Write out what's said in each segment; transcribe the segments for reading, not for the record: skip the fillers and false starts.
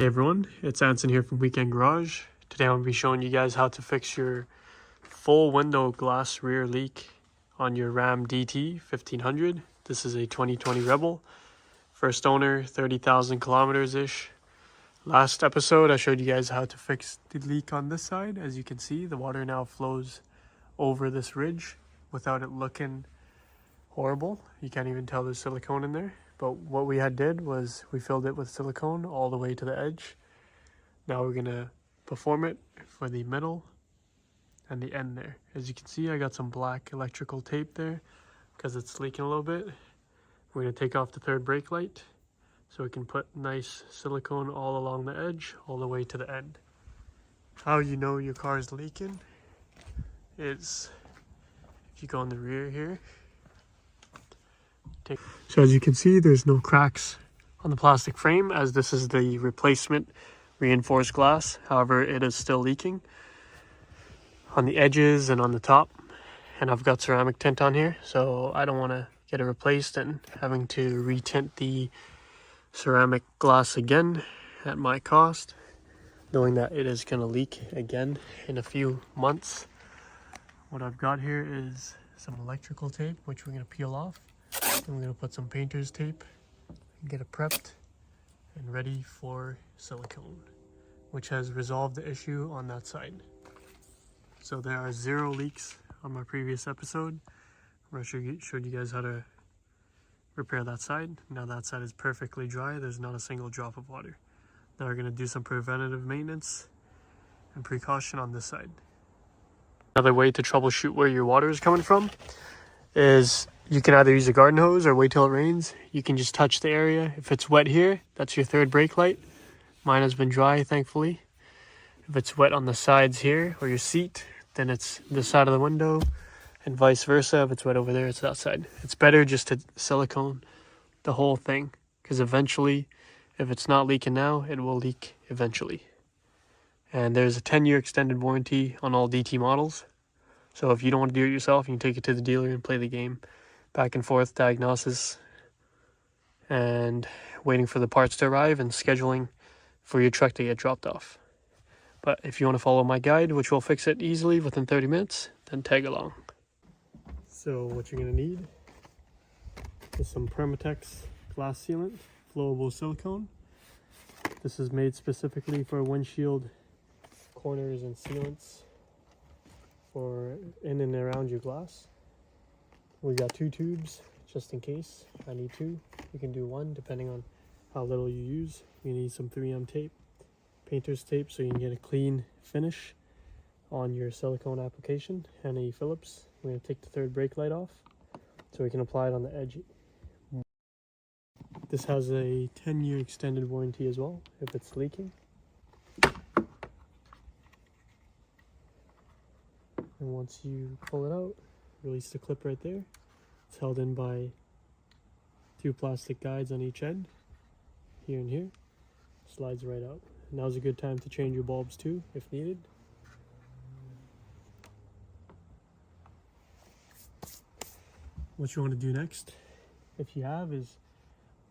Hey everyone, it's Anson here from Weekend Garage. Today I'm going to be showing you guys how to fix your full window glass rear leak on your Ram DT 1500. This is a 2020 Rebel. First owner, 30,000 kilometers-ish. Last episode I showed you guys how to fix the leak on this side. As you can see, the water now flows over this ridge without it looking horrible. You can't even tell there's silicone in there. But what we did was we filled it with silicone all the way to the edge. Now we're gonna perform it for the middle and the end there. As you can see, I got some black electrical tape there because it's leaking a little bit. We're gonna take off the third brake light so we can put nice silicone all along the edge, all the way to the end. How you know your car is leaking is if you go in the rear here. So as you can see, there's no cracks on the plastic frame as this is the replacement reinforced glass. However, it is still leaking on the edges and on the top. And I've got ceramic tint on here, so I don't want to get it replaced and having to retint the ceramic glass again at my cost, knowing that it is going to leak again in a few months. What I've got here is some electrical tape, which we're going to peel off. And we're going to put some painter's tape and get it prepped and ready for silicone, which has resolved the issue on that side. So there are 0 leaks on my previous episode where I showed you guys how to repair that side. Now that side is perfectly dry. There's not a single drop of water. Now we're going to do some preventative maintenance and precaution on this side. Another way to troubleshoot where your water is coming from is you can either use a garden hose or wait till it rains. You can just touch the area. If it's wet here, that's your third brake light. Mine has been dry, thankfully. If it's wet on the sides here or your seat, then it's this side of the window, and vice versa. If it's wet over there, it's that side. It's better just to silicone the whole thing, because eventually, if it's not leaking now, it will leak eventually. And there's a 10-year extended warranty on all DT models. So if you don't want to do it yourself, you can take it to the dealer and play the game. Back and forth diagnosis and waiting for the parts to arrive and scheduling for your truck to get dropped off. But if you want to follow my guide, which will fix it easily within 30 minutes, then tag along. So what you're going to need is some Permatex glass sealant, flowable silicone. This is made specifically for windshield corners and sealants for in and around your glass. We got 2 tubes just in case I need 2. You can do 1 depending on how little you use. You need some 3M tape, painter's tape, so you can get a clean finish on your silicone application, and a Phillips. We're going to take the third brake light off so we can apply it on the edge. This has a 10-year extended warranty as well if it's leaking. And once you pull it out, release the clip right there. It's held in by 2 plastic guides on each end, here and here. Slides right out. Now's a good time to change your bulbs too, if needed. What you want to do next, if you have, is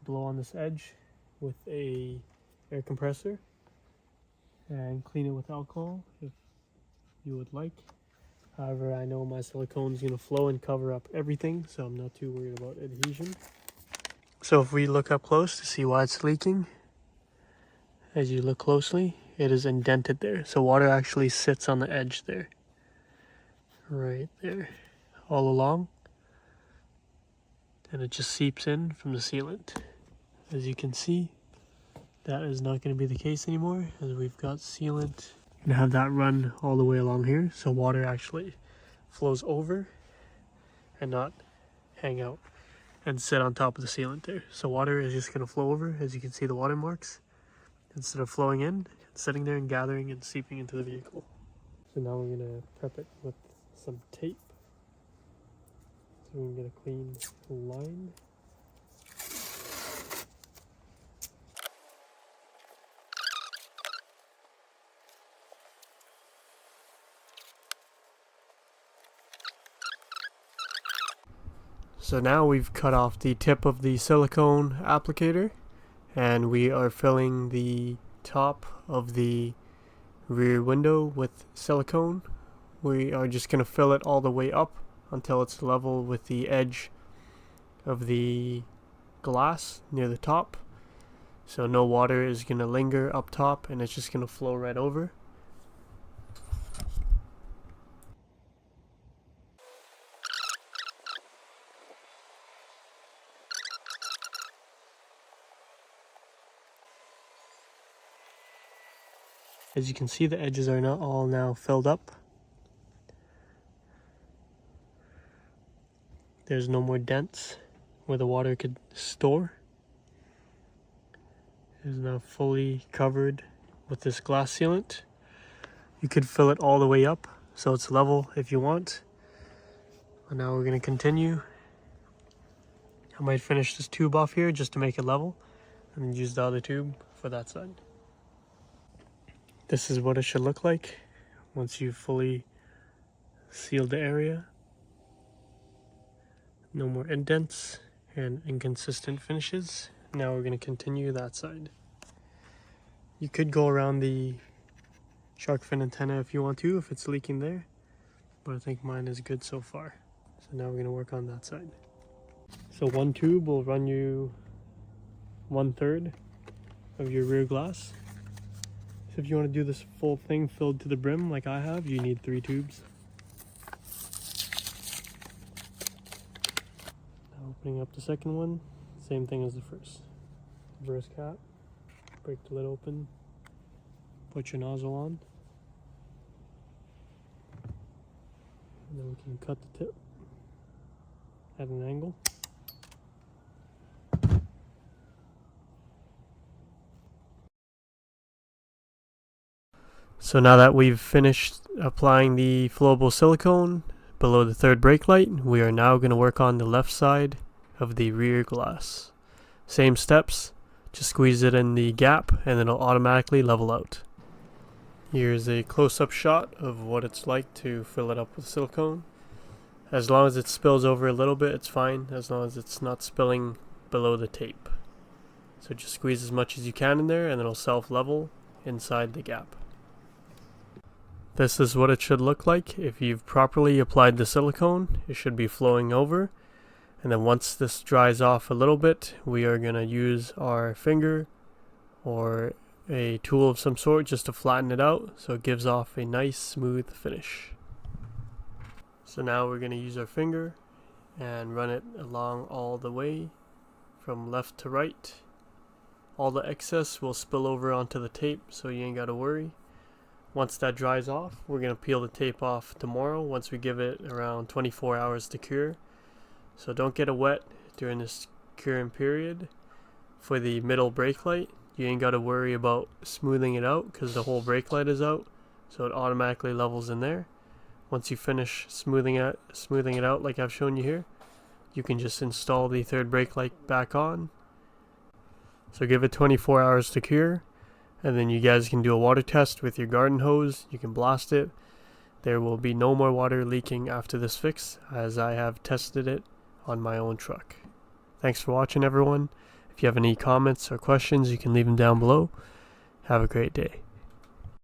blow on this edge with a air compressor and clean it with alcohol if you would like. However, I know my silicone is going to flow and cover up everything, so I'm not too worried about adhesion. So if we look up close to see why it's leaking, as you look closely, it is indented there. So water actually sits on the edge there. Right there. All along. And it just seeps in from the sealant. As you can see, that is not going to be the case anymore, as we've got sealant and have that run all the way along here, so water actually flows over and not hang out and sit on top of the sealant there. So water is just going to flow over, as you can see the water marks, instead of flowing in, sitting there and gathering and seeping into the vehicle. So now we're going to prep it with some tape so we can get a clean line. So now we've cut off the tip of the silicone applicator and we are filling the top of the rear window with silicone. We are just going to fill it all the way up until it's level with the edge of the glass near the top. So no water is going to linger up top and it's just going to flow right over. As you can see, the edges are not all now filled up. There's no more dents where the water could store. It is now fully covered with this glass sealant. You could fill it all the way up so it's level if you want. And now we're going to continue. I might finish this tube off here just to make it level and then use the other tube for that side. This is what it should look like once you've fully sealed the area. No more indents and inconsistent finishes. Now we're going to continue that side. You could go around the shark fin antenna if you want to, if it's leaking there, but I think mine is good so far. So now we're going to work on that side. So one tube will run you 1/3 of your rear glass. So if you want to do this full thing filled to the brim like I have, you need 3 tubes. Now opening up the second one, same thing as the first. Reverse cap, break the lid open, put your nozzle on, and then we can cut the tip at an angle. So now that we've finished applying the flowable silicone below the third brake light, we are now going to work on the left side of the rear glass. Same steps, just squeeze it in the gap and it'll automatically level out. Here's a close-up shot of what it's like to fill it up with silicone. As long as it spills over a little bit, it's fine, as long as it's not spilling below the tape. So just squeeze as much as you can in there and it'll self-level inside the gap. This is what it should look like. If you've properly applied the silicone, it should be flowing over. And then once this dries off a little bit, we are going to use our finger or a tool of some sort just to flatten it out so it gives off a nice smooth finish. So now we're going to use our finger and run it along all the way from left to right. All the excess will spill over onto the tape, so you ain't got to worry. Once that dries off, we're going to peel the tape off tomorrow once we give it around 24 hours to cure. So don't get it wet during this curing period. For the middle brake light, you ain't got to worry about smoothing it out because the whole brake light is out, so it automatically levels in there. Once you finish smoothing it out like I've shown you here, you can just install the third brake light back on. So give it 24 hours to cure. And then you guys can do a water test with your garden hose. You can blast it. There will be no more water leaking after this fix, as I have tested it on my own truck. Thanks for watching, everyone. If you have any comments or questions, you can leave them down below. Have a great day.